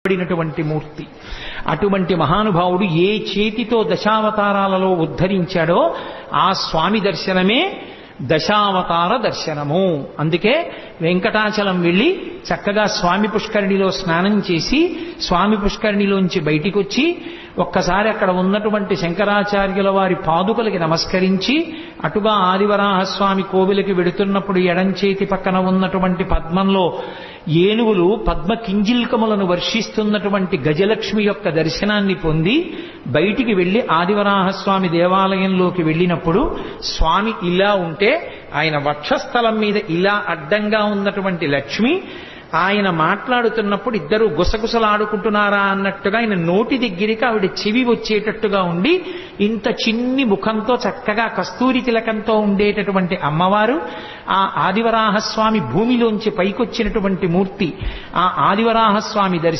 పడినటువంటి మూర్తి. అటువంటి మహానుభావుడు ఏ చేతితో దశావతారాలలో ఉద్ధరించాడో ఆ స్వామి దర్శనమే దశావతార దర్శనము. అందుకే వెంకటాచలం వెళ్ళి చక్కగా స్వామి పుష్కరిణిలో స్నానం చేసి స్వామి పుష్కరిణిలోంచి బయటికి వచ్చి ఒక్కసారి అక్కడ ఉన్నటువంటి శంకరాచార్యుల వారి పాదుకలకి నమస్కరించి అటుగా ఆదివరాహస్వామి కోవిలకి వెడుతున్నప్పుడు ఎడంచేతి పక్కన ఉన్నటువంటి పద్మంలో ఏనుగులు పద్మ కింజిల్కములను వర్షిస్తున్నటువంటి గజలక్ష్మి యొక్క దర్శనాన్ని పొంది బయటికి వెళ్లి ఆదివరాహస్వామి దేవాలయంలోకి వెళ్ళినప్పుడు స్వామి ఇలా ఉంటే ఆయన వక్షస్థలం మీద ఇలా అడ్డంగా ఉన్నటువంటి లక్ష్మి ఆయన మాట్లాడుతున్నప్పుడు ఇద్దరు గుసగుసలాడుకుంటున్నారా అన్నట్టుగా ఆయన నోటి దగ్గరికి ఆవిడ చెవి వచ్చేటట్టుగా ఉండి ఇంత చిన్ని ముఖంతో చక్కగా కస్తూరి తిలకంతో ఉండేటటువంటి అమ్మవారు ఆ ఆదివరాహస్వామి భూమిలోంచి పైకొచ్చినటువంటి మూర్తి. ఆ ఆదివరాహస్వామి దర్శనం